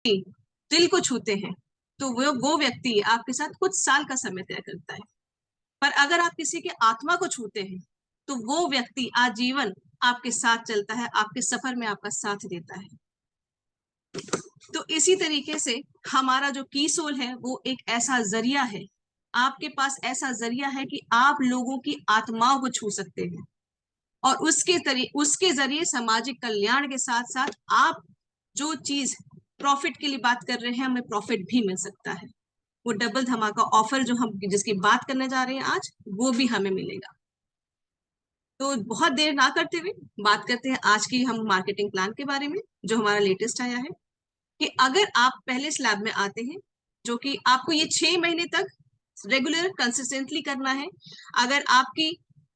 दिल को छूते हैं तो वो व्यक्ति आपके साथ कुछ साल का समय तय करता है, पर अगर आप किसी के आत्मा को छूते हैं तो वो व्यक्ति आजीवन आपके साथ चलता है, आपके सफर में आपका साथ देता है। तो इसी तरीके से हमारा जो की सोल है वो एक ऐसा जरिया है, आपके पास ऐसा जरिया है कि आप लोगों की आत्माओं को छू सकते हैं और उसके जरिए सामाजिक कल्याण के साथ साथ आप जो चीज प्रॉफिट के लिए बात कर रहे हैं हमें प्रॉफिट भी मिल सकता है। वो डबल धमाका ऑफर जो हम जिसकी बात करने जा रहे हैं आज, वो भी हमें मिलेगा। तो बहुत देर ना करते हुए बात करते हैं आज की हम मार्केटिंग प्लान के बारे में जो हमारा लेटेस्ट आया है। कि अगर आप पहले स्लैब में आते हैं, जो कि आपको ये 6 महीने तक रेगुलर कंसिस्टेंटली करना है। अगर आपकी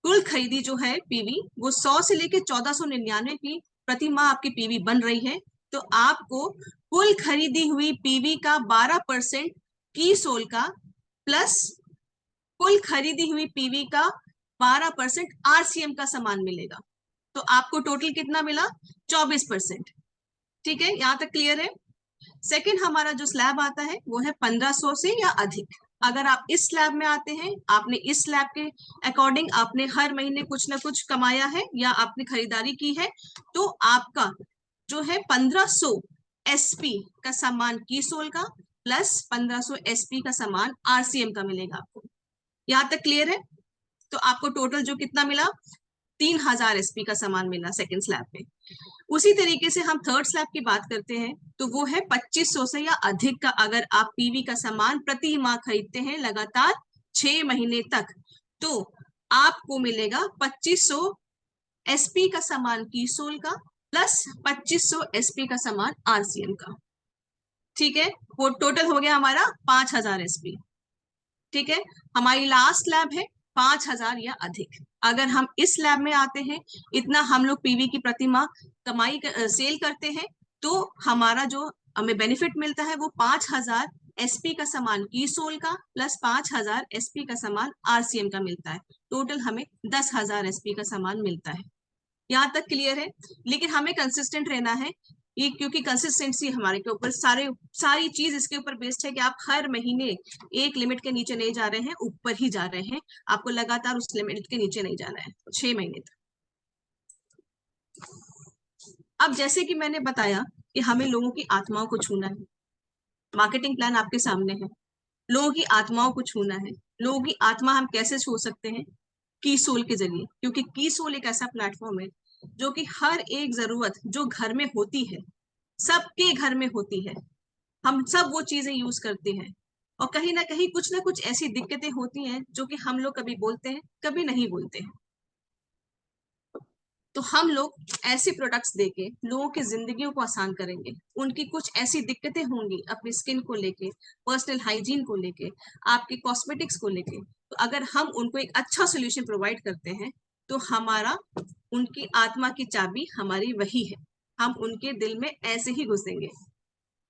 कुल खरीदी जो है पीवी वो 100 से लेके 1499 की प्रति माह आपकी पीवी बन रही है, तो आपको कुल खरीदी हुई पीवी का 12% की सोल का प्लस कुल खरीदी हुई पीवी का 12% आरसीएम का सामान मिलेगा। तो आपको टोटल कितना मिला? 24%। ठीक है, यहां तक क्लियर है। सेकंड हमारा जो स्लैब आता है वो है 1500 से या अधिक। अगर आप इस स्लैब में आते हैं, आपने इस स्लैब के अकॉर्डिंग आपने हर महीने कुछ ना कुछ कमाया है या आपने खरीदारी की है, तो आपका जो है 1500 एसपी का सामान की सोल का प्लस 1500 एसपी का सामान आरसीएम का मिलेगा आपको। यहां तक क्लियर है? तो आपको टोटल जो कितना मिला, 3000 एसपी का सामान मिला सेकेंड स्लैब में। उसी तरीके से हम थर्ड स्लैब की बात करते हैं तो वो है 2500 से या अधिक का। अगर आप पीवी का सामान प्रति माह खरीदते हैं लगातार 6 महीने तक, तो आपको मिलेगा 2500 एसपी का सामान की सोल का प्लस 2500 एसपी का सामान आरसीएम का। ठीक है, वो टोटल हो गया हमारा 5000 एसपी। ठीक है, हमारी लास्ट स्लैब है 5000 या अधिक। अगर हम इस स्लैब में आते हैं, इतना हम लोग पीवी की प्रतिमा कमाई सेल करते हैं, तो हमारा जो हमें बेनिफिट मिलता है वो 5000 एसपी का सामान की सोल का प्लस 5000 एसपी का सामान आरसीएम का मिलता है। टोटल हमें 10,000 एसपी का सामान मिलता है। यहाँ तक क्लियर है? लेकिन हमें कंसिस्टेंट रहना है ये, क्योंकि कंसिस्टेंसी हमारे के ऊपर सारी चीज इसके ऊपर बेस्ड है कि आप हर महीने एक लिमिट के नीचे नहीं जा रहे हैं, ऊपर ही जा रहे हैं। आपको लगातार उस लिमिट के नीचे नहीं जाना है 6 महीने तक। अब जैसे कि मैंने बताया कि हमें लोगों की आत्माओं को छूना है, मार्केटिंग प्लान आपके सामने है, लोगों की आत्माओं को छूना है। लोगों की आत्मा हम कैसे छू सकते हैं? की सोल के जरिए, क्योंकि की सोल एक ऐसा प्लेटफॉर्म है जो कि हर एक जरूरत जो घर में होती है, सबके घर में होती है, हम सब वो चीजें यूज करते हैं। और कहीं ना कुछ ऐसी दिक्कतें होती हैं जो कि हम लोग कभी बोलते हैं कभी नहीं बोलते हैं। तो हम लोग ऐसे प्रोडक्ट्स देके लोगों की जिंदगियों को आसान करेंगे। उनकी कुछ ऐसी दिक्कतें होंगी अपनी स्किन को लेके, पर्सनल हाइजीन को लेके, आपके कॉस्मेटिक्स को लेके, तो अगर हम उनको एक अच्छा सोल्यूशन प्रोवाइड करते हैं तो हमारा उनकी आत्मा की चाबी हमारी वही है, हम उनके दिल में ऐसे ही घुसेंगे।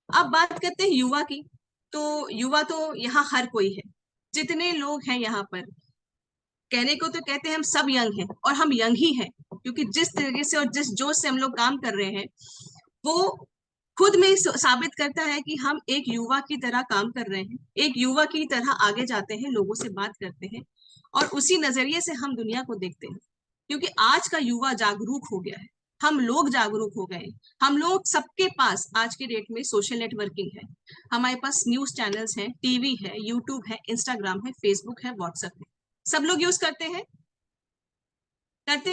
अब बात करते हैं युवा की। तो युवा तो यहाँ हर कोई है, जितने लोग हैं यहाँ पर, कहने को तो कहते हैं हम सब यंग हैं और हम यंग ही हैं, क्योंकि जिस तरीके से और जिस जोश से हम लोग काम कर रहे हैं वो खुद में साबित करता है कि हम एक युवा की तरह काम कर रहे हैं, एक युवा की तरह आगे जाते हैं, लोगों से बात करते हैं और उसी नजरिए से हम दुनिया को देखते हैं। क्योंकि आज का युवा जागरूक हो गया है, हम लोग जागरूक हो गए। हम लोग सबके पास आज के डेट में सोशल नेटवर्किंग है, हमारे पास न्यूज चैनल्स हैं, टीवी है, यूट्यूब है, इंस्टाग्राम है, फेसबुक है, व्हाट्सएप है, सब लोग यूज करते हैं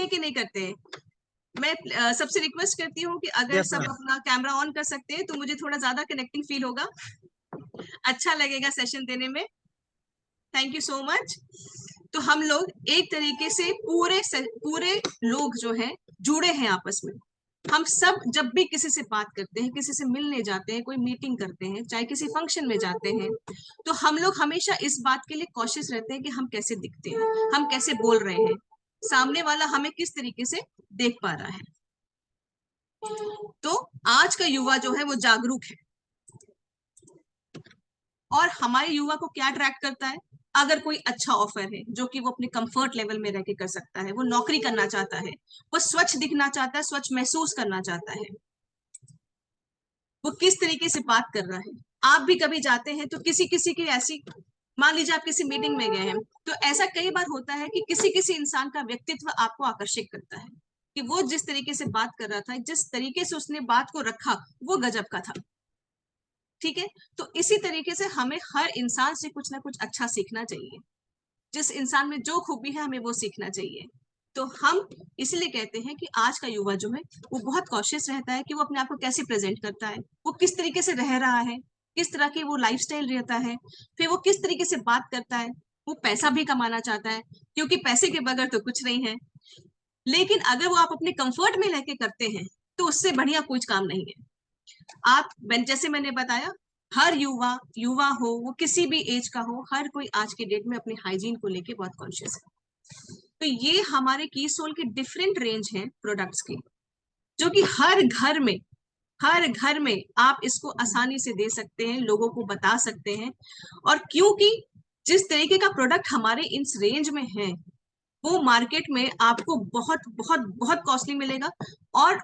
कि नहीं करते हैं? मैं सबसे रिक्वेस्ट करती हूँ कि अगर यस सब मैम। अपना कैमरा ऑन कर सकते हैं तो मुझे थोड़ा ज्यादा कनेक्टिंग फील होगा, अच्छा लगेगा सेशन देने में। Thank you so much. तो हम लोग एक तरीके से पूरे लोग जो हैं जुड़े हैं आपस में। हम सब जब भी किसी से बात करते हैं, किसी से मिलने जाते हैं, कोई मीटिंग करते हैं, चाहे किसी फंक्शन में जाते हैं, तो हम लोग हमेशा इस बात के लिए कॉशियस रहते हैं कि हम कैसे दिखते हैं, हम कैसे बोल रहे हैं, सामने वाला हमें किस तरीके से देख पा रहा है। तो आज का युवा जो है वो जागरूक है और हमारे युवा को क्या अट्रैक्ट करता है? अगर कोई अच्छा ऑफर है जो कि वो अपने कंफर्ट लेवल में रह के कर सकता है, वो नौकरी करना चाहता है, वो स्वच्छ दिखना चाहता है, स्वच्छ महसूस करना चाहता है, वो किस तरीके से बात कर रहा है। आप भी कभी जाते हैं तो किसी किसी की ऐसी, मान लीजिए आप किसी मीटिंग में गए हैं, तो ऐसा कई बार होता है कि किसी किसी इंसान का व्यक्तित्व आपको आकर्षित करता है, कि वो जिस तरीके से बात कर रहा था, जिस तरीके से उसने बात को रखा, वो गजब का था। ठीक है, तो इसी तरीके से हमें हर इंसान से कुछ ना कुछ अच्छा सीखना चाहिए। जिस इंसान में जो खूबी है हमें वो सीखना चाहिए। तो हम इसलिए कहते हैं कि आज का युवा जो है वो बहुत कॉशियस रहता है कि वो अपने आप को कैसे प्रेजेंट करता है, वो किस तरीके से रह रहा है, किस तरह की वो लाइफस्टाइल रहता है, फिर वो किस तरीके से बात करता है। वो पैसा भी कमाना चाहता है, क्योंकि पैसे के बगैर तो कुछ नहीं है। लेकिन अगर वो आप अपने कंफर्ट में रह के करते हैं तो उससे बढ़िया कुछ काम नहीं है। आप जैसे मैंने बताया, हर युवा युवा हो, वो किसी भी एज का हो, हर कोई आज के डेट में अपने हाइजीन को लेके बहुत कॉन्शियस है। तो ये हमारे की सोल की डिफरेंट रेंज है प्रोडक्ट्स की, जो कि हर घर में आप इसको आसानी से दे सकते हैं, लोगों को बता सकते हैं। और क्योंकि जिस तरीके का प्रोडक्ट हमारे इस रेंज में है, वो मार्केट में आपको बहुत बहुत बहुत कॉस्टली मिलेगा, और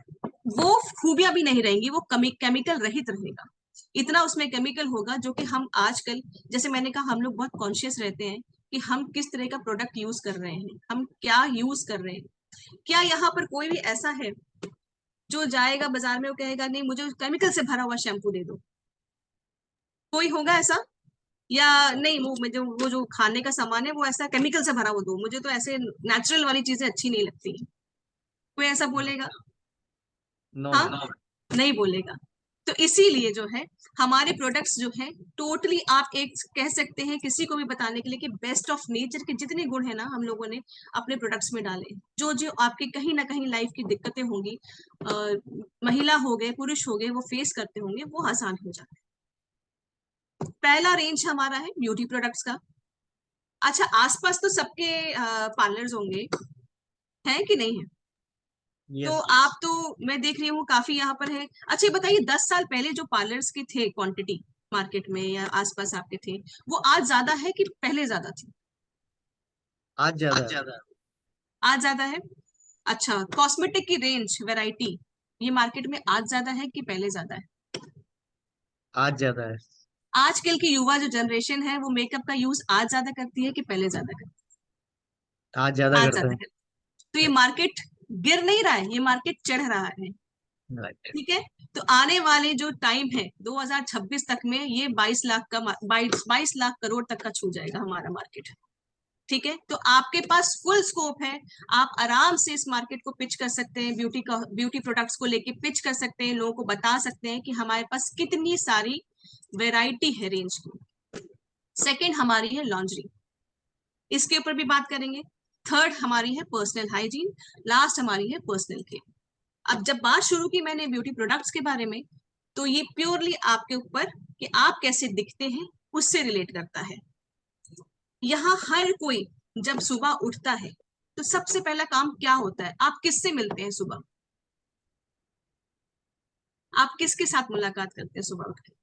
वो खूबियां भी नहीं रहेंगी, वो केमिकल रहित रहेगा। इतना उसमें केमिकल होगा जो कि हम आजकल, जैसे मैंने कहा, हम लोग बहुत कॉन्शियस रहते हैं कि हम किस तरह का प्रोडक्ट यूज कर रहे हैं, हम क्या यूज कर रहे हैं। क्या यहाँ पर कोई भी ऐसा है जो जाएगा बाजार में, वो कहेगा नहीं मुझे केमिकल से भरा हुआ शैम्पू दे दो? कोई होगा ऐसा? या नहीं, वो मुझे वो जो खाने का सामान है वो ऐसा केमिकल से भरा हुआ दो, मुझे तो ऐसे नेचुरल वाली चीजें अच्छी नहीं लगती। कोई ऐसा बोलेगा? नो हाँ, नो। नहीं बोलेगा। तो इसीलिए जो है हमारे प्रोडक्ट्स जो है टोटली, आप एक कह सकते हैं किसी को भी बताने के लिए कि बेस्ट ऑफ नेचर के जितने गुण है ना, हम लोगों ने अपने प्रोडक्ट्स में डाले। जो जो आपके कहीं ना कहीं लाइफ की दिक्कतें होंगी, महिला हो गए पुरुष हो गए, वो फेस करते होंगे, वो आसान हो जाए। पहला रेंज हमारा है ब्यूटी प्रोडक्ट्स का। अच्छा, आसपास तो सबके पार्लर्स होंगे, हैं कि नहीं है? तो यस। आप तो, मैं देख रही हूँ काफी यहाँ पर है। अच्छा ये बताइए, 10 साल पहले जो पार्लर्स की थे क्वांटिटी मार्केट में या आसपास आपके थे, वो आज ज्यादा है कि पहले ज्यादा थी? आज ज्यादा आज है। ज्यादा आज ज्यादा है। अच्छा, कॉस्मेटिक की रेंज वैरायटी, ये मार्केट में आज ज्यादा है कि पहले ज्यादा है? आज ज्यादा है। आजकल की युवा जो जनरेशन है वो मेकअप का यूज आज ज्यादा करती है कि पहले ज्यादा करती आज ज्यादा है? आज करते ज्यादा हैं। करती है। तो ये मार्केट गिर नहीं रहा है, ये मार्केट चढ़ रहा है। राइट। ठीक है, तो आने वाले जो टाइम है 2026 तक में, ये 22 लाख का 22 लाख करोड़ तक का छू जाएगा हमारा मार्केट। ठीक है, तो आपके पास फुल स्कोप है। आप आराम से इस मार्केट को पिच कर सकते हैं, ब्यूटी प्रोडक्ट्स को लेके पिच कर सकते हैं, लोगों को बता सकते हैं कि हमारे पास कितनी सारी वेराइटी है रेंज की। सेकंड हमारी है लॉन्ड्री, इसके ऊपर भी बात करेंगे। थर्ड हमारी है पर्सनल हाइजीन। लास्ट हमारी है पर्सनल केयर। अब जब बात शुरू की मैंने ब्यूटी प्रोडक्ट्स के बारे में, तो ये प्योरली आपके ऊपर कि आप कैसे दिखते हैं उससे रिलेट करता है। यहाँ हर कोई जब सुबह उठता है तो सबसे पहला काम क्या होता है? आप किससे मिलते हैं सुबह? आप किसके साथ मुलाकात करते हैं सुबह उठ के?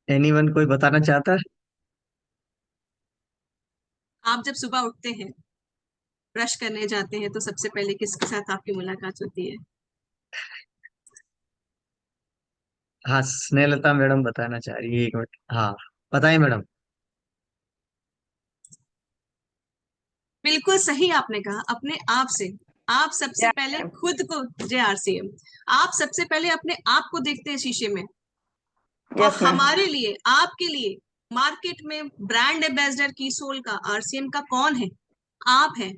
एनीवन कोई बताना चाहता है? आप जब सुबह उठते हैं, ब्रश करने जाते हैं, तो सबसे पहले किसके साथ आपकी मुलाकात होती है? हाँ, स्नेहलता मैडम बताना चाह रही है, एक मिनट। हाँ, बताइए मैडम। बिल्कुल सही आपने कहा, अपने आप से। आप सबसे पहले खुद को, JRCM, आप सबसे पहले अपने आप को देखते हैं शीशे में। और यस मैम। हमारे लिए, आपके लिए, मार्केट में ब्रांड एम्बेसडर की सोल का, RCM का कौन है? आप हैं।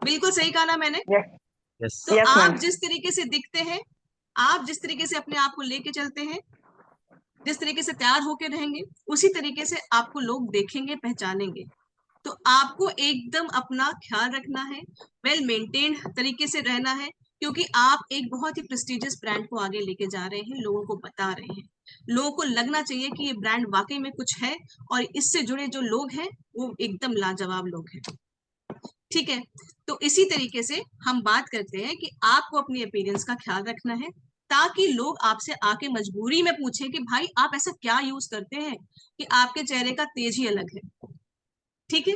बिल्कुल सही कहा ना मैंने? Yes yes. तो यस आप मैम। जिस तरीके से दिखते हैं, आप जिस तरीके से अपने आप को लेके चलते हैं, जिस तरीके से तैयार होके रहेंगे, उसी तरीके से आपको लोग देखेंगे, पहचानेंगे। तो आपको एकदम अपना ख्याल रखना है, वेल मेंटेन्ड तरीके से रहना है, क्योंकि आप एक बहुत ही प्रेस्टिजियस ब्रांड को आगे लेके जा रहे हैं, लोगों को बता रहे हैं। लोगों को लगना चाहिए कि ये ब्रांड वाकई में कुछ है, और इससे जुड़े जो लोग हैं वो एकदम लाजवाब लोग हैं। ठीक है, तो इसी तरीके से हम बात करते हैं कि आपको अपनी अपीयरेंस का ख्याल रखना है, ताकि लोग आपसे आके मजबूरी में पूछें कि भाई आप ऐसा क्या यूज करते हैं कि आपके चेहरे का तेज ही अलग है। ठीक है,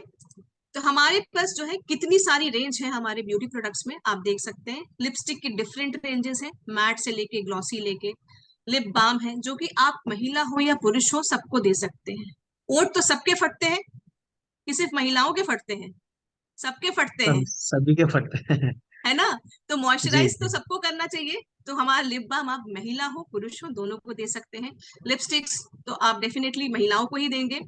तो हमारे पास जो है कितनी सारी रेंज है हमारे ब्यूटी प्रोडक्ट्स में, आप देख सकते हैं। लिपस्टिक की डिफरेंट रेंजेस हैं, मैट से लेके ग्लॉसी लेके। लिप बाम है जो कि आप महिला हो या पुरुष हो सबको दे सकते हैं। ओठ तो सबके फटते हैं, कि सिर्फ महिलाओं के फटते हैं? सबके फटते हैं, सभी के फटते हैं। है ना? तो जी मॉइस्चराइज तो जी। सबको करना चाहिए। तो हमारा लिप बाम आप महिला हो पुरुष हो दोनों को दे सकते हैं। लिपस्टिक्स तो आप डेफिनेटली महिलाओं को ही देंगे,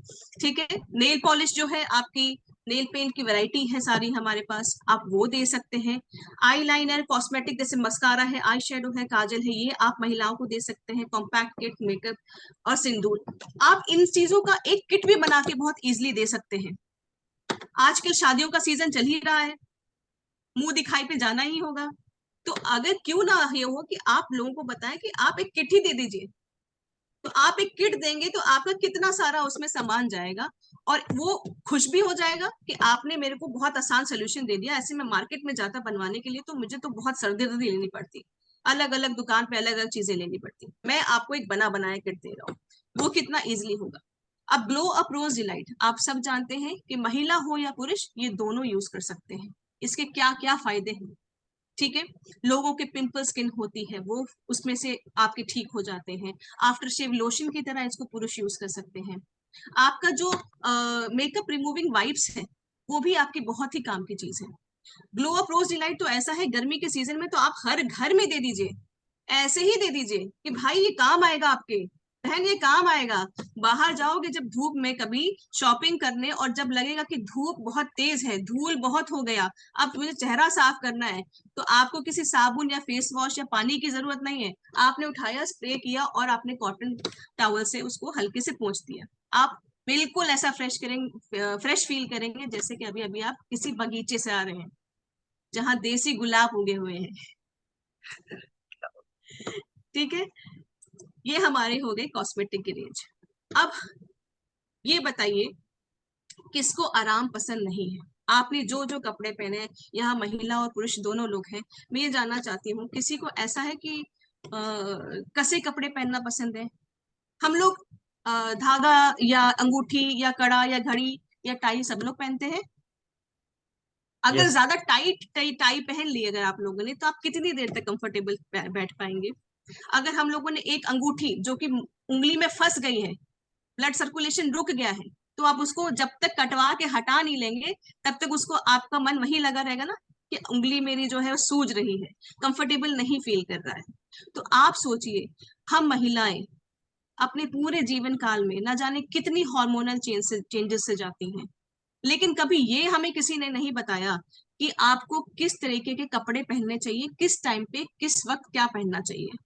ठीक है। नेल पॉलिश जो है आपकी, नेल पेंट की वैरायटी है सारी हमारे पास, आप वो दे सकते हैं। आई लाइनर, कॉस्मेटिक जैसे मस्कारा है, आई शेडो है, काजल है, ये आप महिलाओं को दे सकते हैं। कॉम्पैक्ट किट, मेकअप और सिंदूर, आप इन चीजों का एक किट भी बना के बहुत इजिली दे सकते हैं। आजकल शादियों का सीजन चल ही रहा है, मुंह दिखाई पे जाना ही होगा। तो अगर क्यों ना ये हो कि आप लोगों को बताएं कि आप एक किट ही दे दीजिए। तो आप एक किट देंगे तो आपका कितना सारा उसमें सामान जाएगा, और वो खुश भी हो जाएगा कि आपने मेरे को बहुत आसान सोल्यूशन दे दिया। ऐसे में मार्केट में जाता बनवाने के लिए तो मुझे तो बहुत सरदर्दी लेनी पड़ती, अलग अलग दुकान पे अलग अलग चीजें लेनी पड़ती। मैं आपको एक बना बनाया किट दे रहा हूँ, वो कितना इजिली होगा। अब ग्लो अप रोज डिलाइट आप सब जानते हैं कि महिला हो या पुरुष ये दोनों यूज कर सकते हैं। इसके क्या क्या फायदे हैं, ठीक है। लोगों के पिंपल स्किन होती है वो उसमें से आपके ठीक हो जाते हैं। आफ्टर शेव लोशन की तरह इसको पुरुष यूज कर सकते हैं। आपका जो मेकअप रिमूविंग वाइप्स है वो भी आपकी बहुत ही काम की चीज है। ग्लो अप रोज डिलाइट तो ऐसा है, गर्मी के सीजन में तो आप हर घर में दे दीजिए, ऐसे ही दे दीजिए कि भाई ये काम आएगा आपके, बहन ये काम आएगा। बाहर जाओगे जब धूप में कभी शॉपिंग करने, और जब लगेगा कि धूप बहुत तेज है, धूल बहुत हो गया, अब मुझे चेहरा साफ करना है, तो आपको किसी साबुन या फेस वॉश या पानी की जरूरत नहीं है। आपने उठाया, स्प्रे किया और आपने कॉटन टॉवल से उसको हल्के से पोंछ दिया। आप बिल्कुल ऐसा फ्रेश करेंगे, फ्रेश फील करेंगे जैसे कि अभी अभी आप किसी बगीचे से आ रहे हैं जहां देसी गुलाब उगे हुए हैं। ठीक है, ये हमारे हो गए कॉस्मेटिक की रेंज। अब ये बताइए किसको आराम पसंद नहीं है? आपने जो जो कपड़े पहने हैं, यहाँ महिला और पुरुष दोनों लोग हैं, मैं ये जानना चाहती हूँ किसी को ऐसा है कि कसे कपड़े पहनना पसंद है? हम लोग धागा या अंगूठी या कड़ा या घड़ी या टाई सब लोग पहनते हैं। अगर यस। ज्यादा टाइट टाई टाई पहन ली अगर आप लोगों ने, तो आप कितनी देर तक कंफर्टेबल बैठ पाएंगे? अगर हम लोगों ने एक अंगूठी जो कि उंगली में फंस गई है, ब्लड सर्कुलेशन रुक गया है, तो आप उसको जब तक कटवा के हटा नहीं लेंगे तब तक उसको आपका मन वही लगा रहेगा ना कि उंगली मेरी जो है वो सूज रही है, कंफर्टेबल नहीं फील कर रहा है। तो आप सोचिए, हम महिलाएं अपने पूरे जीवन काल में ना जाने कितनी हार्मोनल चेंजेस से जाती हैं, लेकिन कभी ये हमें किसी ने नहीं बताया कि आपको किस तरीके के कपड़े पहनने चाहिए, किस टाइम पे किस वक्त क्या पहनना चाहिए।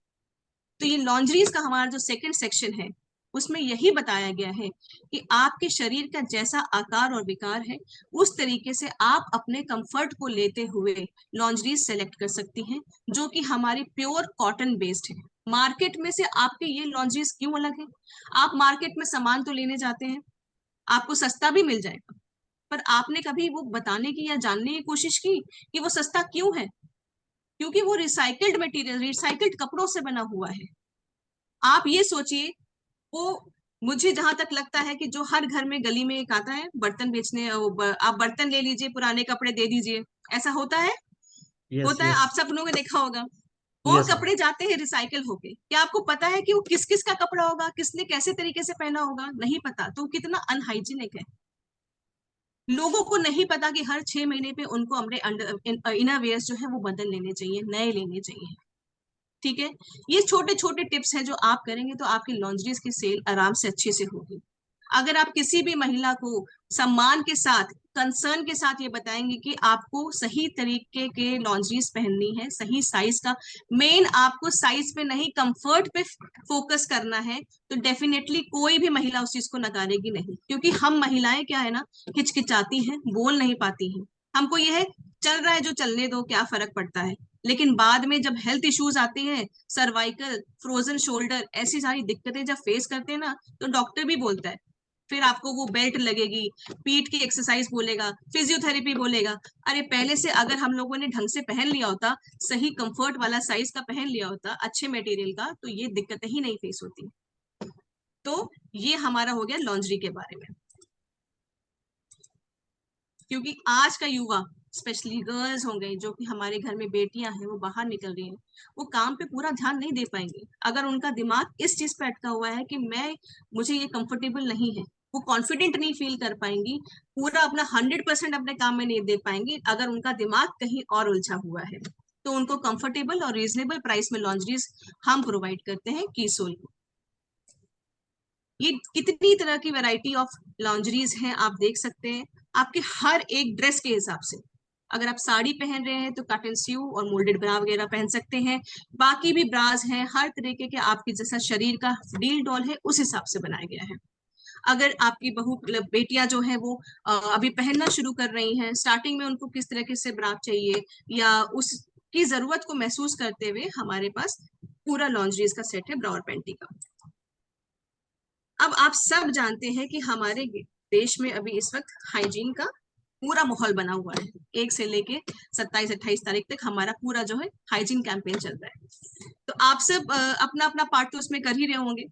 तो ये लॉन्ड्रीज का हमारा जो सेकंड सेक्शन है उसमें यही बताया गया है कि आपके शरीर का जैसा आकार और विकार है उस तरीके से आप अपने कंफर्ट को लेते हुए लॉन्ड्रीज सेलेक्ट कर सकती हैं, जो कि हमारी प्योर कॉटन बेस्ड है। मार्केट में से आपके ये लॉन्ड्रीज क्यों अलग है? आप मार्केट में सामान तो लेने जाते हैं, आपको सस्ता भी मिल जाएगा, पर आपने कभी वो बताने की या जानने की कोशिश की कि वो सस्ता क्यों है? क्योंकि वो रिसाइकल्ड मटेरियल, रिसाइकल्ड कपड़ों से बना हुआ है। आप ये सोचिए, वो मुझे जहां तक लगता है कि जो हर घर में गली में एक आता है बर्तन बेचने, आप बर्तन ले लीजिए, पुराने कपड़े दे दीजिए, ऐसा होता है? यस होता है, यस। आप सब लोगों ने देखा होगा। वो यस मैम। कपड़े जाते हैं रिसाइकल होके, क्या आपको पता है कि वो किस किस का कपड़ा होगा, किसने कैसे तरीके से पहना होगा? नहीं पता। तो कितना अनहाइजीनिक है। लोगों को नहीं पता कि हर 6 महीने पे उनको अपने अंडर इनर वेयर्स जो है वो बदल लेने चाहिए, नए लेने चाहिए। ठीक है, ये छोटे छोटे टिप्स हैं जो आप करेंगे तो आपकी लॉन्ड्रीज की सेल आराम से अच्छे से होगी। अगर आप किसी भी महिला को सम्मान के साथ, कंसर्न के साथ ये बताएंगे कि आपको सही तरीके के लॉन्ड्रीज पहननी है, सही साइज का, मेन आपको साइज पे नहीं कंफर्ट पे फोकस करना है, तो डेफिनेटली कोई भी महिला उस चीज को नकारेगी नहीं। क्योंकि हम महिलाएं क्या है ना, हिचकिचाती हैं, बोल नहीं पाती हैं। हमको यह है चल रहा है जो चलने दो, क्या फर्क पड़ता है। लेकिन बाद में जब हेल्थ इश्यूज आती हैं, सर्वाइकल, फ्रोजन शोल्डर, ऐसी सारी दिक्कतें जब फेस करते हैं ना, तो डॉक्टर भी बोलता है फिर आपको वो बेल्ट लगेगी, पीठ की एक्सरसाइज बोलेगा, फिजियोथेरेपी बोलेगा। अरे पहले से अगर हम लोगों ने ढंग से पहन लिया होता, सही कंफर्ट वाला साइज का पहन लिया होता, अच्छे मटेरियल का, तो ये दिक्कतें ही नहीं फेस होती। तो ये हमारा हो गया लॉन्ड्री के बारे में। क्योंकि आज का युवा, स्पेशली गर्ल्स हो गई, जो कि हमारे घर में बेटियां हैं, वो बाहर निकल रही हैं, वो काम पे पूरा ध्यान नहीं दे पाएंगे अगर उनका दिमाग इस चीज पे अटका हुआ है कि मैं, मुझे ये कंफर्टेबल नहीं है। वो कॉन्फिडेंट नहीं फील कर पाएंगी, पूरा अपना 100% अपने काम में नहीं दे पाएंगी अगर उनका दिमाग कहीं और उलझा हुआ है। तो उनको कंफर्टेबल और रीजनेबल प्राइस में लॉन्जरीज हम प्रोवाइड करते हैं कीसोल। ये कितनी तरह की वैरायटी ऑफ लॉन्जरीज हैं आप देख सकते हैं, आपके हर एक ड्रेस के हिसाब से। अगर आप साड़ी पहन रहे हैं तो कट स्यू और मोल्डेड ब्रा वगैरह पहन सकते हैं। बाकी भी ब्राज हैं हर तरीके के, आपकी जैसा शरीर का डील डॉल है उस हिसाब से बनाया गया है। अगर आपकी बहू बेटियां जो है वो अभी पहनना शुरू कर रही हैं, स्टार्टिंग में उनको किस तरीके से ब्रा चाहिए या उसकी जरूरत को महसूस करते हुए हमारे पास पूरा लॉन्जरीज का सेट है ब्रा और पैंटी का। अब आप सब जानते हैं कि हमारे देश में अभी इस वक्त हाइजीन का पूरा माहौल बना हुआ है। 1 से लेके 27-28 तारीख तक हमारा पूरा जो है हाइजीन कैंपेन चल रहा है। तो आप सब अपना अपना पार्ट तो उसमें कर ही रहे होंगे,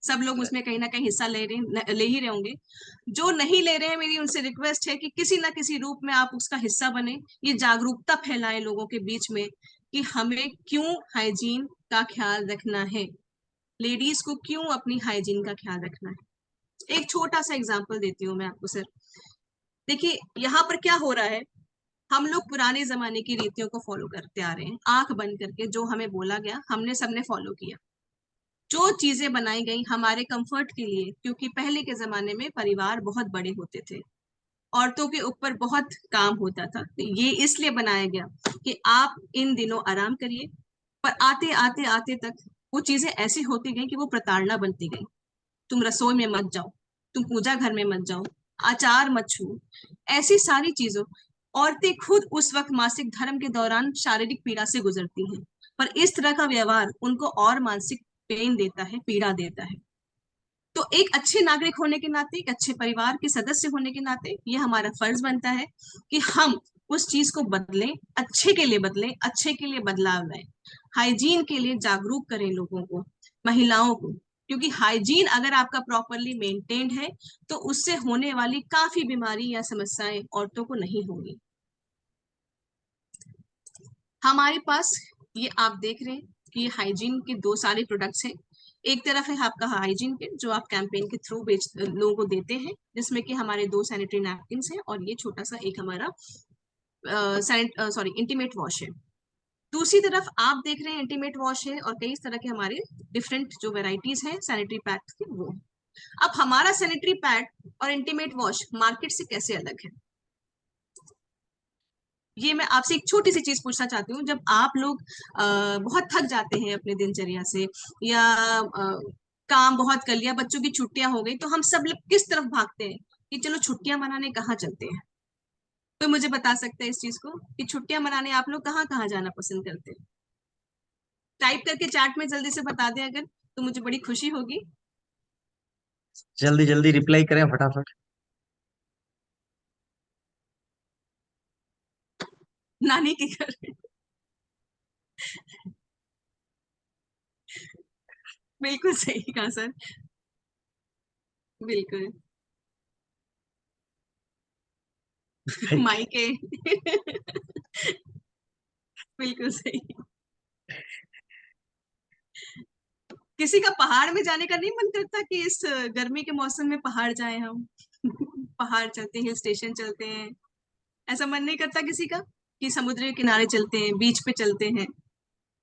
सब लोग उसमें कहीं ना कहीं हिस्सा ले ही रहे होंगे। जो नहीं ले रहे हैं, मेरी उनसे रिक्वेस्ट है कि किसी ना किसी रूप में आप उसका हिस्सा बने, ये जागरूकता फैलाएं लोगों के बीच में कि हमें क्यों हाइजीन का ख्याल रखना है, लेडीज को क्यों अपनी हाइजीन का ख्याल रखना है। एक छोटा सा एग्जांपल देती हूँ मैं आपको सर। देखिए यहाँ पर क्या हो रहा है, हम लोग पुराने जमाने की रीतियों को फॉलो करते आ रहे हैं, आंख बंद करके जो हमें बोला गया हमने सबने फॉलो किया। जो चीजें बनाई गई हमारे कंफर्ट के लिए, क्योंकि पहले के जमाने में परिवार बहुत बड़े होते थे, औरतों के ऊपर बहुत काम होता था, तो ये इसलिए बनाया गया कि आप इन दिनों आराम करिए। पर आते आते आते तक वो चीजें ऐसी होती गई कि वो प्रताड़ना बनती गई। तुम रसोई में मत जाओ, तुम पूजा घर में मत जाओ, आचार मत छू, ऐसी सारी चीजों। औरतें खुद उस वक्त मासिक धर्म के दौरान शारीरिक पीड़ा से गुजरती हैं, पर इस तरह का व्यवहार उनको और मानसिक पेन देता है, पीड़ा देता है। तो एक अच्छे नागरिक होने के नाते, एक अच्छे परिवार के सदस्य होने के नाते ये हमारा फर्ज बनता है कि हम उस चीज को बदलें, अच्छे के लिए बदलें, अच्छे के लिए बदलाव लाएं, हाइजीन के लिए जागरूक करें लोगों को, महिलाओं को। क्योंकि हाइजीन अगर आपका प्रॉपरली मेंटेन्ड है तो उससे होने वाली काफी बीमारी या समस्याएं औरतों को नहीं होंगी। हमारे पास ये आप देख रहे हैं कि ये हाइजीन के 2 सारे प्रोडक्ट्स हैं। एक तरफ है आपका हाइजीन किट जो आप कैंपेन के थ्रू बेच लोगों को देते हैं, जिसमें कि हमारे 2 सैनिटरी नैपकिन है और ये छोटा सा एक हमारा इंटीमेट वॉश है। दूसरी तरफ आप देख रहे हैं इंटीमेट वॉश है और कई तरह के हमारे डिफरेंट जो वेराइटीज हैं सैनिटरी पैड्स की वो। अब हमारा सैनिटरी पैड और इंटीमेट वॉश मार्केट से कैसे अलग है, ये मैं आपसे एक छोटी सी चीज पूछना चाहती हूँ। जब आप लोग बहुत थक जाते हैं अपने दिनचर्या से, या काम बहुत कर लिया, बच्चों की छुट्टियां हो गई, तो हम सब लोग किस तरफ भागते हैं कि चलो छुट्टियां मनाने कहाँ चलते हैं। तो मुझे बता सकते हैं इस चीज को कि छुट्टियां मनाने आप लोग कहाँ कहाँ जाना पसंद करते हैं? टाइप करके चैट में जल्दी से बता दें अगर, तो मुझे बड़ी खुशी होगी। जल्दी जल्दी रिप्लाई करें फटाफट। नानी के घर। बिल्कुल सही कहा सर। बिल्कुल। मायके। बिल्कुल सही। किसी का पहाड़ में जाने का नहीं मन करता कि इस गर्मी के मौसम में पहाड़ जाएं हम? पहाड़ चलते हैं, हिल स्टेशन चलते हैं, ऐसा मन नहीं करता किसी का कि समुद्र के किनारे चलते हैं, बीच पे चलते हैं,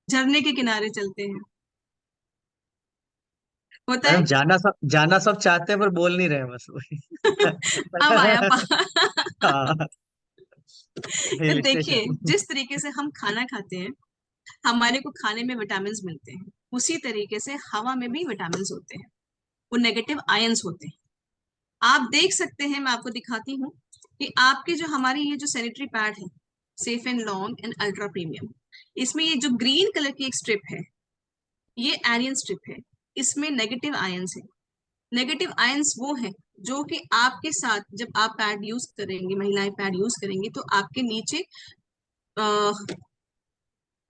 झरने के किनारे चलते हैं? होता है। मैडम जाना सब चाहते हैं पर बोल नहीं रहे बस वही। अब आया पहाड़। हाँ, तो हिल देखिए स्टेशन। जिस तरीके से हम खाना खाते हैं, हमारे को खाने में विटामिन मिलते हैं, उसी तरीके से हवा में भी विटामिन होते हैं, वो नेगेटिव आयंस होते हैं। आप देख सकते हैं, मैं आपको दिखाती हूँ कि आपके जो हमारी ये जो सैनिटरी पैड है, safe and long and ultra premium, इसमें ये जो ग्रीन कलर की एक स्ट्रिप है, ये एरियन स्ट्रिप है, इसमें नेगेटिव आयंस है। नेगेटिव आयंस वो है जो कि आपके साथ जब आप पैड यूज करेंगे, महिलाएं पैड यूज करेंगे, तो आपके नीचे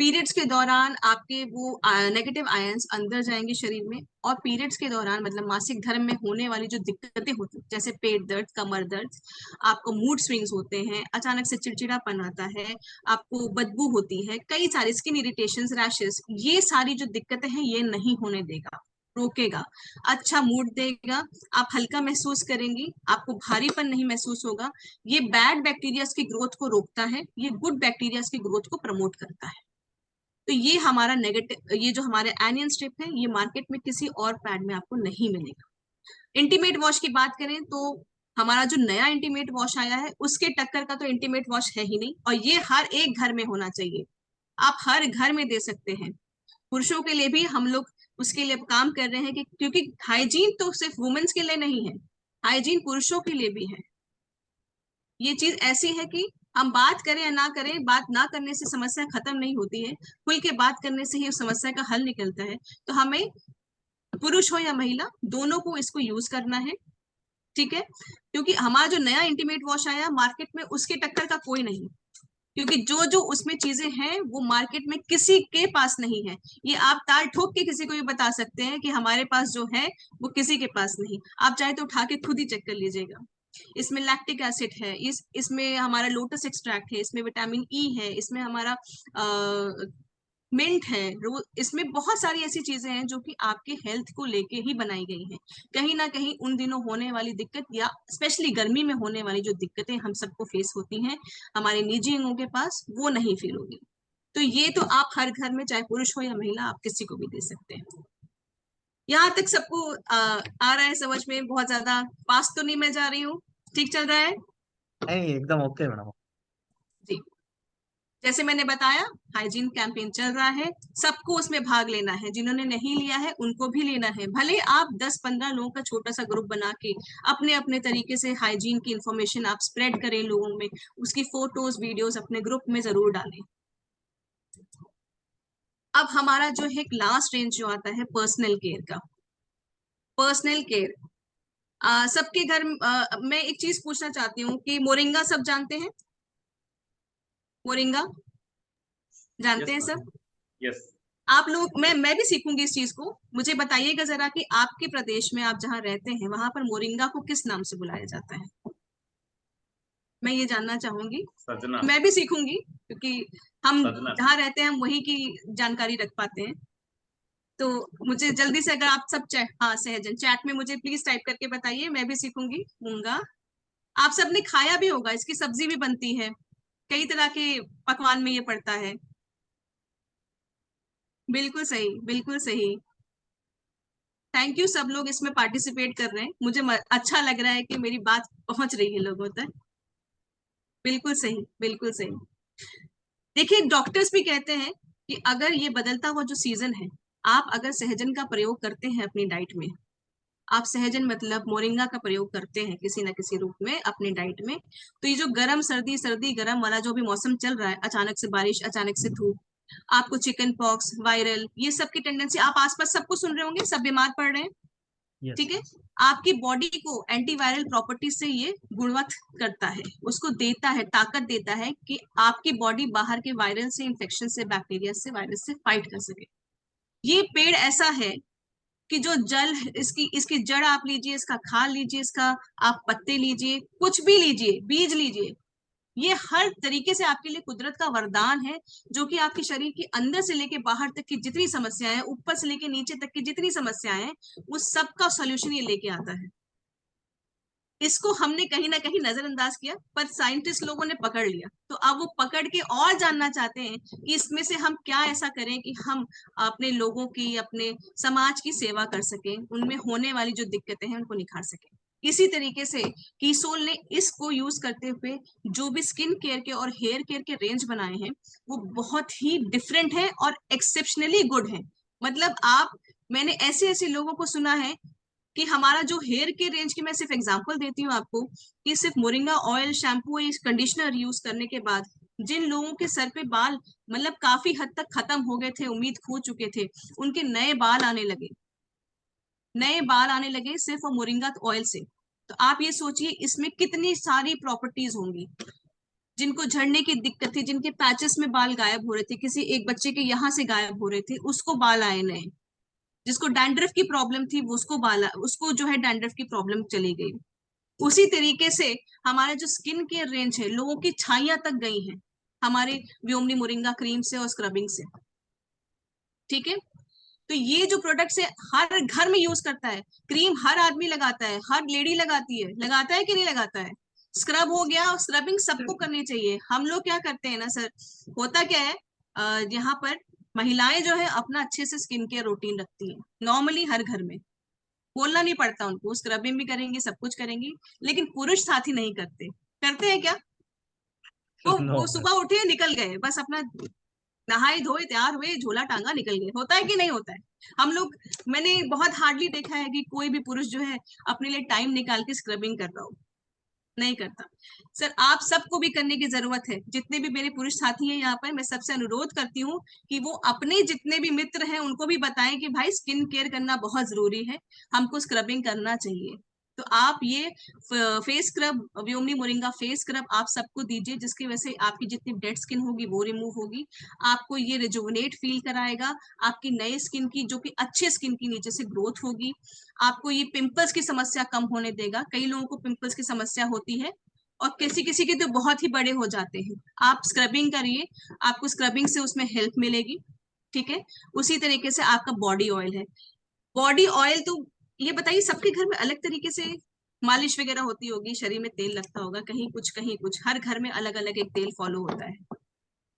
पीरियड्स के दौरान आपके वो नेगेटिव आयंस अंदर जाएंगे शरीर में, और पीरियड्स के दौरान मतलब मासिक धर्म में होने वाली जो दिक्कतें होती हैं, जैसे पेट दर्द, कमर दर्द, आपको मूड स्विंग्स होते हैं, अचानक से चिड़चिड़ापन आता है, आपको बदबू होती है, कई सारे स्किन इरिटेशंस, रैशेस, ये सारी जो दिक्कतें हैं ये नहीं होने देगा, रोकेगा। अच्छा मूड देगा, आप हल्का महसूस करेंगी, आपको भारीपन नहीं महसूस होगा। ये बैड बैक्टीरियाज की ग्रोथ को रोकता है, ये गुड बैक्टीरियाज की ग्रोथ को प्रमोट करता है। तो ये हमारा नेगेटिव, ये जो हमारे एनियन स्ट्रिप है, ये मार्केट में किसी और पैड में आपको नहीं मिलेगा। इंटीमेट वॉश की बात करें तो हमारा जो नया इंटीमेट वॉश आया है उसके टक्कर का तो इंटीमेट वॉश है ही नहीं, और ये हर एक घर में होना चाहिए, आप हर घर में दे सकते हैं। पुरुषों के लिए भी हम लोग उसके लिए काम कर रहे हैं, कि क्योंकि हाइजीन तो सिर्फ वुमेन्स के लिए नहीं है, हाइजीन पुरुषों के लिए भी है। ये चीज ऐसी है कि हम बात करें या ना करें, बात ना करने से समस्या खत्म नहीं होती है, खुल के बात करने से ही उस समस्या का हल निकलता है। तो हमें, पुरुष हो या महिला, दोनों को इसको यूज करना है, ठीक है। क्योंकि हमारा जो नया इंटीमेट वॉश आया मार्केट में, उसके टक्कर का कोई नहीं, क्योंकि जो जो उसमें चीजें हैं वो मार्केट में किसी के पास नहीं है। ये आप ताल ठोक के किसी को भी बता सकते हैं कि हमारे पास जो है वो किसी के पास नहीं, आप चाहे तो उठा के खुद ही चेक कर लीजिएगा। इसमें लैक्टिक एसिड है, इसमें हमारा लोटस एक्सट्रैक्ट है, इसमें विटामिन ई है, इसमें हमारा मिंट है, इसमें बहुत सारी ऐसी चीजें हैं जो कि आपके हेल्थ को लेके ही बनाई गई हैं। कहीं ना कहीं उन दिनों होने वाली दिक्कत, या स्पेशली गर्मी में होने वाली जो दिक्कतें हम सबको फेस होती हैं हमारे निजी अंगों के पास, वो नहीं फील होगी। तो ये तो आप हर घर में, चाहे पुरुष हो या महिला, आप किसी को भी दे सकते हैं। यहाँ तक सबको आ रहा है समझ में? बहुत ज्यादा फास्ट तो नहीं मैं जा रही हूँ? ठीक चल रहा है? नहीं, एकदम ओके मैडम। जी। जैसे मैंने बताया, हाइजीन कैंपेन चल रहा है, सबको उसमें भाग लेना है, जिन्होंने नहीं लिया है उनको भी लेना है। भले आप 10-15 लोगों का छोटा सा ग्रुप बना के अपने अपने तरीके से हाइजीन की इंफॉर्मेशन आप स्प्रेड करें लोगों में, उसकी फोटोज वीडियोस अपने ग्रुप में जरूर डालें। अब हमारा जो है लास्ट रेंज जो आता है पर्सनल केयर का। पर्सनल केयर, सबके घर, मैं एक चीज पूछना चाहती हूँ कि मोरिंगा सब जानते हैं? मोरिंगा जानते यस हैं मैम। सब? यस। आप लोग, मैं भी सीखूंगी इस चीज को। मुझे बताइएगा जरा कि आपके प्रदेश में, आप जहाँ रहते हैं, वहां पर मोरिंगा को किस नाम से बुलाया जाता है? मैं ये जानना चाहूंगी। सजना। मैं भी सीखूंगी, क्योंकि हम सजना। जहाँ रहते हैं हम वही की जानकारी रख पाते हैं। तो मुझे जल्दी से, अगर आप सब हाँ सहजन, चैट में मुझे प्लीज टाइप करके बताइए, मैं भी सीखूंगी। मूंगा, आप सबने खाया भी होगा, इसकी सब्जी भी बनती है, कई तरह के पकवान में ये पड़ता है। बिल्कुल सही, बिल्कुल सही। थैंक यू, सब लोग इसमें पार्टिसिपेट कर रहे हैं, मुझे अच्छा लग रहा है कि मेरी बात पहुंच रही है लोगों तक। बिल्कुल सही, बिल्कुल सही। देखिए, डॉक्टर्स भी कहते हैं कि अगर ये बदलता हुआ जो सीजन है, आप अगर सहजन का प्रयोग करते हैं अपनी डाइट में, आप सहजन मतलब मोरिंगा का प्रयोग करते हैं किसी ना किसी रूप में अपनी डाइट में, तो ये जो गर्म सर्दी, सर्दी गर्म वाला जो भी मौसम चल रहा है, अचानक से बारिश, अचानक से धूप, आपको चिकन पॉक्स, वायरल, ये सब की टेंडेंसी, आप आसपास सबको सुन रहे होंगे, सब बीमार पड़ रहे हैं, यस। ठीक है। आपकी बॉडी को एंटीवायरल प्रॉपर्टी से ये गुणवत्त करता है, उसको देता है, ताकत देता है कि आपकी बॉडी बाहर के वायरल से, इंफेक्शन से, बैक्टीरिया से, वायरस से फाइट कर सके। ये पेड़ ऐसा है कि जो जल, इसकी इसकी जड़ आप लीजिए, इसका खाल लीजिए, इसका आप पत्ते लीजिए, कुछ भी लीजिए, बीज लीजिए, ये हर तरीके से आपके लिए कुदरत का वरदान है, जो कि आपके शरीर के अंदर से लेके बाहर तक की जितनी समस्याएं हैं, ऊपर से लेके नीचे तक की जितनी समस्याएं हैं, उस सब का सॉल्यूशन ये लेके आता है। इसको हमने कहीं ना कहीं नजरअंदाज किया, पर साइंटिस्ट लोगों ने पकड़ लिया, तो अब वो पकड़ के और जानना चाहते हैं कि इसमें से हम क्या ऐसा करें कि हम अपने लोगों की, अपने समाज की सेवा कर सकें, उनमें होने वाली जो दिक्कतें हैं उनको निखार सकें। इसी तरीके से कीसोल ने इसको यूज करते हुए जो भी स्किन केयर के और हेयर केयर के रेंज बनाए हैं, वो बहुत ही डिफरेंट है और एक्सेप्शनली गुड है। मतलब मैंने ऐसे ऐसे लोगों को सुना है कि हमारा जो हेयर के रेंज की, मैं सिर्फ एग्जांपल देती हूँ आपको, कि सिर्फ moringa oil, shampoo, conditioner use करने के बाद जिन लोगों के सर पे बाल मतलब काफी हद तक खत्म हो गए थे, उम्मीद खो चुके थे, उनके नए बाल आने लगे, नए बाल आने लगे सिर्फ मोरिंगा ऑयल से। तो आप ये सोचिए इसमें कितनी सारी प्रॉपर्टीज होंगी। जिनको झड़ने की दिक्कत थी, जिनके पैचेस में बाल गायब हो रहे थे, किसी एक बच्चे के यहाँ से गायब हो रहे थे, उसको बाल आए नए। जिसको डैंड्रफ की प्रॉब्लम थी वो उसको जो है डैंड्रफ की प्रॉब्लम चली गई। उसी तरीके से हमारे जो स्किन केयर रेंज है, लोगों की छाइयां तक गई हैं हमारे व्योमनी मोरिंगा क्रीम से और स्क्रबिंग से। ठीक है, तो ये जो प्रोडक्ट्स है हर घर में यूज करता है। क्रीम हर आदमी लगाता है, हर लेडी लगाती है, लगाता है कि नहीं लगाता है। स्क्रब हो गया, स्क्रबिंग सबको करनी चाहिए। हम लोग क्या करते हैं ना सर, होता क्या है, यहाँ पर महिलाएं जो है अपना अच्छे से स्किन केयर रूटीन रखती है नॉर्मली हर घर में, बोलना नहीं पड़ता उनको, स्क्रबिंग भी करेंगी, सब कुछ करेंगी। लेकिन पुरुष साथी नहीं करते। करते हैं क्या? नो वो मैम। सुबह उठे निकल गए, बस अपना नहाए धोए तैयार हुए झोला टांगा निकल गए। होता है कि नहीं होता है? हम लोग, मैंने बहुत हार्डली देखा है कि कोई भी पुरुष जो है अपने लिए टाइम निकाल के स्क्रबिंग कर रहा हो। नहीं करता। सर आप सबको भी करने की जरूरत है। जितने भी मेरे पुरुष साथी हैं यहाँ पर, मैं सबसे अनुरोध करती हूँ कि वो अपने जितने भी मित्र हैं उनको भी बताएं कि भाई स्किन केयर करना बहुत जरूरी है, हमको स्क्रबिंग करना चाहिए। तो आप ये face scrub, Vyomni moringa face scrub आप सबको दीजिए, जिसकी वजह से आपकी जितनी डेड स्किन होगी वो रिमूव होगी। आपको ये रिजुवनेट फील कराएगा, आपकी नई स्किन की, जो कि अच्छे स्किन की नीचे से ग्रोथ होगी। आपको ये पिंपल्स की समस्या कम होने देगा। कई लोगों को पिंपल्स की समस्या होती है और किसी किसी के तो बहुत ही बड़े हो जाते हैं। आप स्क्रबिंग करिए, आपको स्क्रबिंग से उसमें हेल्प मिलेगी। ठीक है, उसी तरीके से आपका बॉडी ऑयल है। बॉडी ऑयल तो ये बताइए, सबके घर में अलग तरीके से मालिश वगैरह होती होगी, शरीर में तेल लगता होगा, कहीं कुछ, हर घर में अलग अलग एक तेल फॉलो होता है।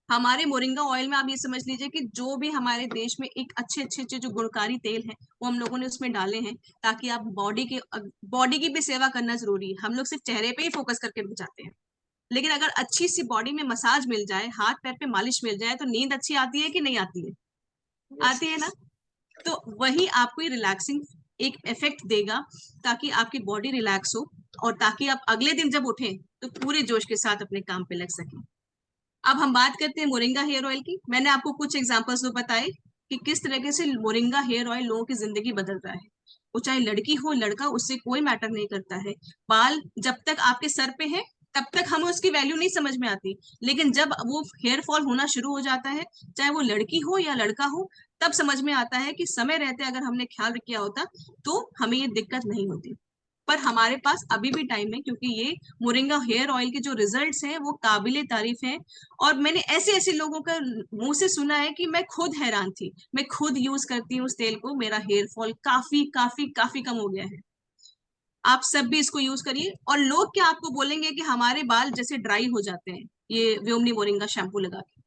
हमारे मोरिंगा ऑयल में आप ये समझ लीजिए कि जो भी हमारे देश में एक अच्छे अच्छे अच्छे जो गुणकारी तेल हैं वो हम लोगों ने उसमें डाले हैं, ताकि आप बॉडी की भी सेवा करना जरूरी है। हम लोग सिर्फ चेहरे पे ही फोकस करके बचाते हैं, लेकिन अगर अच्छी सी बॉडी में मसाज मिल जाए, हाथ पैर पे मालिश मिल जाए, तो नींद अच्छी आती है कि नहीं आती है? यस। आती है ना। तो वही आपको ये रिलैक्सिंग एक इफेक्ट देगा, ताकि आपकी बॉडी रिलैक्स हो और ताकि आप अगले दिन जब उठें तो पूरे जोश के साथ अपने काम पे लग सकें। अब हम बात करते हैं मोरिंगा हेयर ऑयल की। मैंने आपको कुछ एग्जांपल्स तो बताए कि किस तरीके से मोरिंगा हेयर ऑयल लोगों की जिंदगी बदल रहा है। वो चाहे लड़की हो लड़का, उससे कोई मैटर नहीं करता है। बाल जब तक आपके सर पे है तब तक हमें उसकी वैल्यू नहीं समझ में आती, लेकिन जब वो हेयर फॉल होना शुरू हो जाता है, चाहे वो लड़की हो या लड़का हो, तब समझ में आता है कि समय रहते अगर हमने ख्याल किया होता तो हमें ये दिक्कत नहीं होती। पर हमारे पास अभी भी टाइम है, क्योंकि ये मोरिंगा हेयर ऑयल के जो रिजल्ट्स हैं वो काबिले तारीफ हैं। और मैंने ऐसे ऐसे लोगों का मुंह से सुना है कि मैं खुद हैरान थी। मैं खुद यूज करती हूँ उस तेल को, मेरा हेयर फॉल काफी काफी काफी कम हो गया है। आप सब भी इसको यूज करिए। और लोग क्या आपको बोलेंगे कि हमारे बाल जैसे ड्राई हो जाते हैं ये व्योमनी मोरिंगा शैम्पू लगा के।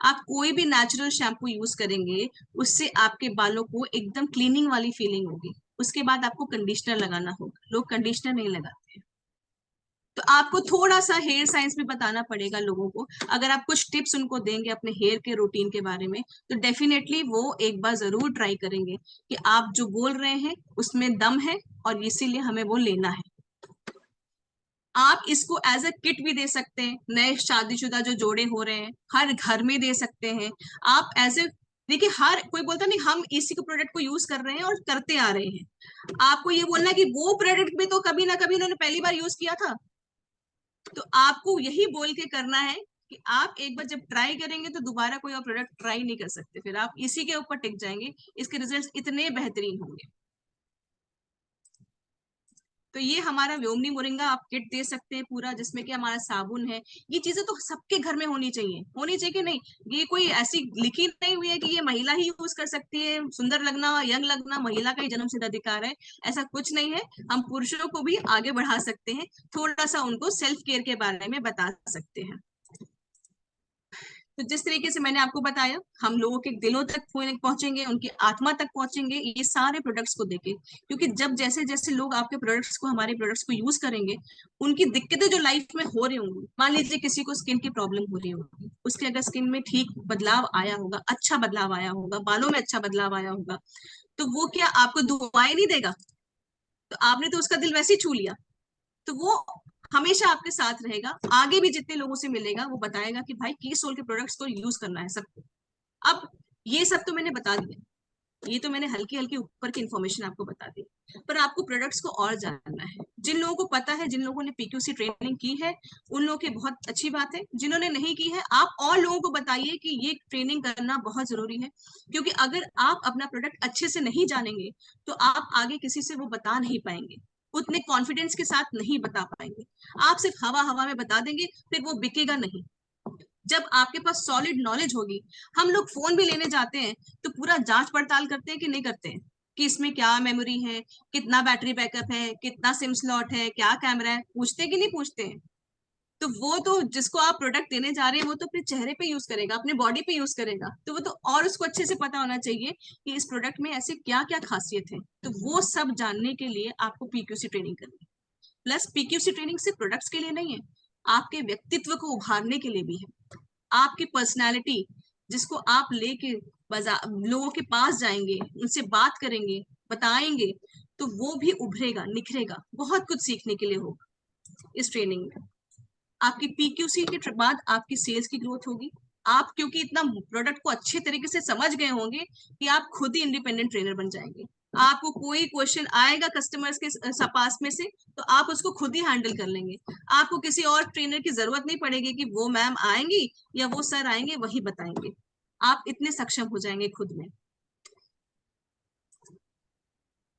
आप कोई भी नेचुरल शैम्पू यूज करेंगे, उससे आपके बालों को एकदम क्लीनिंग वाली फीलिंग होगी। उसके बाद आपको कंडीशनर लगाना होगा, लोग कंडीशनर नहीं लगाते हैं। तो आपको थोड़ा सा हेयर साइंस भी बताना पड़ेगा लोगों को। अगर आप कुछ टिप्स उनको देंगे अपने हेयर के रूटीन के बारे में, तो डेफिनेटली वो एक बार जरूर ट्राई करेंगे कि आप जो बोल रहे हैं उसमें दम है, और इसीलिए हमें वो लेना है। आप इसको एज अ किट भी दे सकते हैं, नए शादीशुदा जो जोड़े हो रहे हैं हर घर में दे सकते हैं। आप एज ए, देखिए हर कोई बोलता नहीं हम इसी के प्रोडक्ट को यूज कर रहे हैं और करते आ रहे हैं। आपको ये बोलना है कि वो प्रोडक्ट भी तो कभी ना कभी उन्होंने पहली बार यूज किया था। तो आपको यही बोल के करना है कि आप एक बार जब ट्राई करेंगे तो दोबारा कोई और प्रोडक्ट ट्राई नहीं कर सकते, फिर आप इसी के ऊपर टिक जाएंगे। इसके रिजल्ट्स इतने बेहतरीन होंगे। तो ये हमारा व्योमनी मोरिंगा आप किट दे सकते हैं पूरा, जिसमें कि हमारा साबुन है। ये चीजें तो सबके घर में होनी चाहिए, होनी चाहिए कि नहीं? ये कोई ऐसी लिखी नहीं हुई है कि ये महिला ही यूज कर सकती है, सुंदर लगना, यंग लगना महिला का ही जन्मसिद्ध अधिकार है, ऐसा कुछ नहीं है। हम पुरुषों को भी आगे बढ़ा सकते हैं, थोड़ा सा उनको सेल्फ केयर के बारे में बता सकते हैं। तो जिस तरीके से मैंने आपको बताया, हम लोगों के दिलों तक पहुंचेंगे, उनकी आत्मा तक पहुंचेंगे ये सारे प्रोडक्ट्स को देके। क्योंकि जब जैसे जैसे लोग आपके प्रोडक्ट्स को, हमारे प्रोडक्ट्स को यूज करेंगे, उनकी दिक्कतें जो लाइफ में हो रही होंगी, मान लीजिए किसी को स्किन की प्रॉब्लम हो रही होगी, उसके अगर स्किन में ठीक बदलाव आया होगा, अच्छा बदलाव आया होगा, बालों में अच्छा बदलाव आया होगा, तो वो क्या आपको दुआएं नहीं देगा? तो आपने तो उसका दिल वैसे ही छू लिया। तो वो हमेशा आपके साथ रहेगा, आगे भी जितने लोगों से मिलेगा वो बताएगा कि भाई की सोल के प्रोडक्ट्स को यूज करना है सबको। अब ये सब तो मैंने बता दिया, ये तो मैंने हल्की हल्की ऊपर की इन्फॉर्मेशन आपको बता दी, पर आपको प्रोडक्ट्स को और जानना है। जिन लोगों को पता है, जिन लोगों ने पीक्यूसी ट्रेनिंग की है, उन लोगों की बहुत अच्छी बात है। जिन्होंने नहीं की है, आप और लोगों को बताइए कि ये ट्रेनिंग करना बहुत जरूरी है, क्योंकि अगर आप अपना प्रोडक्ट अच्छे से नहीं जानेंगे तो आप आगे किसी से वो बता नहीं पाएंगे, उतने कॉन्फिडेंस के साथ नहीं बता पाएंगे। आप सिर्फ हवा हवा में बता देंगे, फिर वो बिकेगा नहीं। जब आपके पास सॉलिड नॉलेज होगी, हम लोग फोन भी लेने जाते हैं तो पूरा जांच पड़ताल करते हैं कि नहीं करते हैं, कि इसमें क्या मेमोरी है, कितना बैटरी बैकअप है, कितना सिम स्लॉट है, क्या कैमरा है, पूछते हैं कि नहीं पूछते हैं। तो वो तो जिसको आप प्रोडक्ट देने जा रहे हैं वो तो अपने चेहरे पे यूज करेगा, अपने बॉडी पे यूज करेगा, तो वो तो और उसको अच्छे से पता होना चाहिए कि इस प्रोडक्ट में ऐसे क्या क्या खासियत है। तो वो सब जानने के लिए आपको पीक्यूसी ट्रेनिंग करनी है। प्लस पीक्यूसी ट्रेनिंग सिर्फ प्रोडक्ट्स के लिए नहीं है, आपके व्यक्तित्व को उभारने के लिए भी है। आपकी पर्सनैलिटी, जिसको आप लेके बाजार लोगों के पास जाएंगे, उनसे बात करेंगे, बताएंगे, तो वो भी उभरेगा, निखरेगा। बहुत कुछ सीखने के लिए होगा इस ट्रेनिंग में। आपकी पीक्यूसी के बाद आपकी सेल्स की ग्रोथ होगी। आप क्योंकि इतना प्रोडक्ट को अच्छे तरीके से समझ गए होंगे कि आप खुद ही इंडिपेंडेंट ट्रेनर बन जाएंगे। आपको कोई क्वेश्चन आएगा कस्टमर्स के पास में से, तो आप उसको खुद ही हैंडल कर लेंगे। आपको किसी और ट्रेनर की जरूरत नहीं पड़ेगी कि वो मैम आएंगी या वो सर आएंगे वही बताएंगे। आप इतने सक्षम हो जाएंगे खुद में।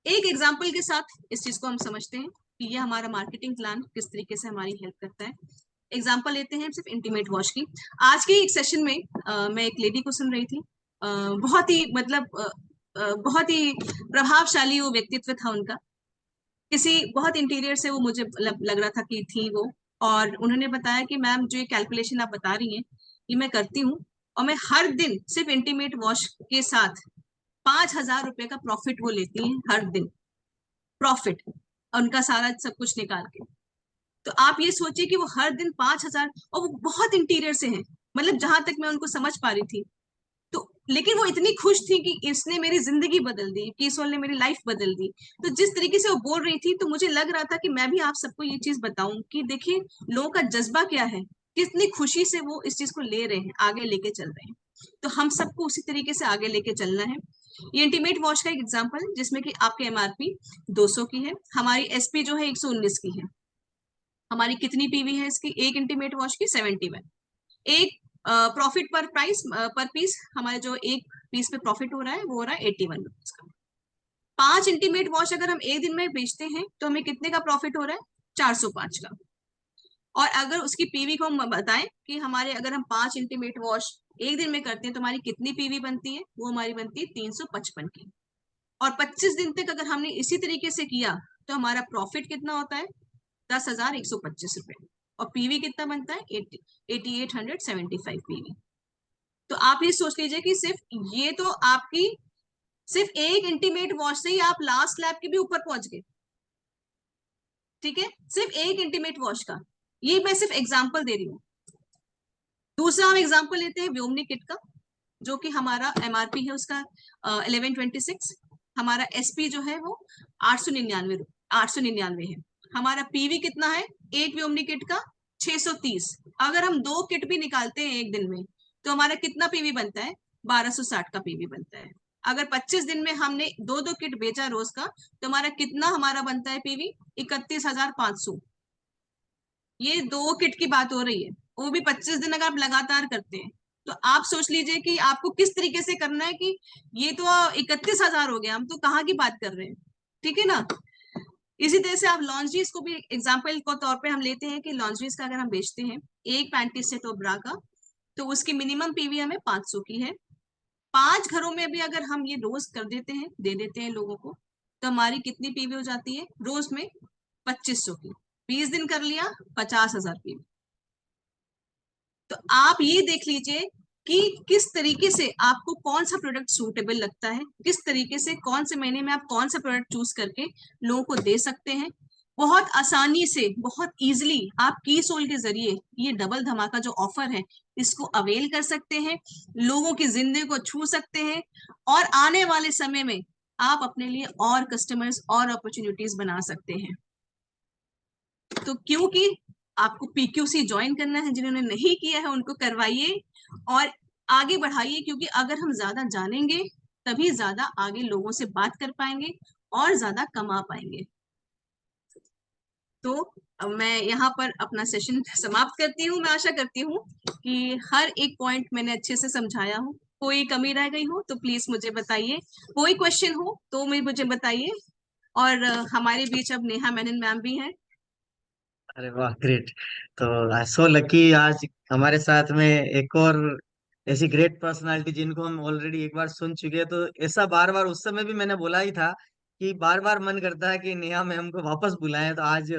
एक एग्जाम्पल के साथ इस चीज को हम समझते हैं कि ये हमारा मार्केटिंग प्लान किस तरीके से हमारी हेल्प करता है। एग्जाम्पल लेते हैं सिर्फ इंटीमेट वॉश की। आज के एक सेशन में मैं एक लेडी को सुन रही थी। बहुत ही मतलब बहुत ही प्रभावशाली वो व्यक्तित्व था उनका। किसी बहुत इंटीरियर से वो मुझे लग रहा था कि थी वो। और उन्होंने बताया कि मैम जो ये कैलकुलेशन आप बता रही हैं ये मैं करती हूँ, और मैं हर दिन सिर्फ इंटीमेट वॉश के साथ 5,000 रुपए का प्रॉफिट वो लेती हैं हर दिन, प्रॉफिट उनका सारा सब कुछ निकाल के। तो आप ये सोचिए कि वो हर दिन 5,000, और वो बहुत इंटीरियर से हैं, मतलब जहां तक मैं उनको समझ पा रही थी। तो लेकिन वो इतनी खुश थी कि इसने मेरी जिंदगी बदल दी, कि सोल ने मेरी लाइफ बदल दी। तो जिस तरीके से वो बोल रही थी, तो मुझे लग रहा था कि मैं भी आप सबको ये चीज बताऊं कि देखिए लोगों का जज्बा क्या है, कितनी खुशी से वो इस चीज को ले रहे हैं, आगे लेके चल रहे हैं। तो हम सबको उसी तरीके से आगे लेके चलना है। ये इंटीमेट वॉच का एक एग्जाम्पल है जिसमें कि आपके एमआरपी 200 की है, हमारी एसपी जो है 119 की है। हमारी कितनी पीवी है इसकी, एक इंटीमेट वॉच की 71। एक प्रॉफिट पर प्राइस पर पीस, हमारे जो एक पीस पे प्रॉफिट हो रहा है वो हो रहा है 81 रुपीज का। 5 इंटीमेट वॉच अगर हम एक दिन में बेचते हैं तो हमें कितने का प्रॉफिट हो रहा है, 405 का। और अगर उसकी पीवी को हम बताएं कि हमारे अगर हम 5 इंटीमेट वॉश एक दिन में करते हैं तो हमारी कितनी पीवी बनती है, वो हमारी बनती है 355 की। और 25 दिन तक अगर हमने इसी तरीके से किया तो हमारा प्रॉफिट कितना होता है, 10,125 रुपए। और पीवी कितना बनता है, 8875 पीवी। तो आप ये सोच लीजिए कि सिर्फ ये तो आपकी सिर्फ एक इंटीमेट वॉश से ही आप लास्ट लैब के भी ऊपर पहुंच गए। ठीक है, सिर्फ एक इंटीमेट वॉश का, ये मैं सिर्फ एग्जांपल दे रही हूँ। दूसरा हम एग्जांपल लेते हैं व्योमनी किट का, जो कि हमारा एमआरपी है उसका 1126। हमारा एसपी जो है वो 899 है। हमारा पीवी कितना है एक व्योमनी किट का, 630। अगर हम 2 किट भी निकालते हैं एक दिन में तो हमारा कितना पीवी बनता है, 1260 का पीवी बनता है। अगर 25 दिन में हमने 2 किट बेचा रोज का तो हमारा कितना हमारा बनता है पीवी, 31,500। ये 2 किट की बात हो रही है, वो भी 25 दिन अगर आप लगातार करते हैं। तो आप सोच लीजिए कि आपको किस तरीके से करना है कि ये तो 31,000 हो गया, हम तो कहाँ की बात कर रहे हैं। ठीक है ना। इसी तरह से आप लॉन्ड्रीज को भी एग्जाम्पल के तौर पे हम लेते हैं कि लॉन्ड्रीज का अगर हम बेचते हैं एक पैंटी सेट और ब्रा का, तो उसकी मिनिमम पीवी हमें 500 की है। 5 घरों में भी अगर हम ये रोज कर देते हैं, दे देते हैं लोगों को, तो हमारी कितनी पीवी हो जाती है रोज में, 2500 की। 20 दिन कर लिया, 50,000 पीवी। तो आप ये देख लीजिए कि किस तरीके से आपको कौन सा प्रोडक्ट सूटेबल लगता है, किस तरीके से कौन से महीने में आप कौन सा प्रोडक्ट चूज करके लोगों को दे सकते हैं। बहुत आसानी से, बहुत इजीली आप की सोल के जरिए ये डबल धमाका जो ऑफर है इसको अवेल कर सकते हैं, लोगों की जिंदगी को छू सकते हैं, और आने वाले समय में आप अपने लिए और कस्टमर्स और अपॉर्चुनिटीज बना सकते हैं। तो क्योंकि आपको पीक्यूसी ज्वाइन करना है, जिन्होंने नहीं किया है उनको करवाइए और आगे बढ़ाइए, क्योंकि अगर हम ज्यादा जानेंगे तभी ज्यादा आगे लोगों से बात कर पाएंगे और ज्यादा कमा पाएंगे। तो अब मैं यहाँ पर अपना सेशन समाप्त करती हूँ। मैं आशा करती हूँ कि हर एक पॉइंट मैंने अच्छे से समझाया हूँ। कोई कमी रह गई हो तो प्लीज मुझे बताइए, कोई क्वेश्चन हो तो मुझे बताइए। और हमारे बीच अब नेहा मेनन मैम भी हैं। अरे वाह, ग्रेट। तो सो लकी, आज हमारे साथ में एक और ऐसी ग्रेट पर्सनालिटी जिनको हम ऑलरेडी एक बार सुन चुके हैं। तो ऐसा बार बार, उस समय भी मैंने बोला ही था कि बार बार मन करता है कि नेहा मैम को वापस बुलाएं, तो आज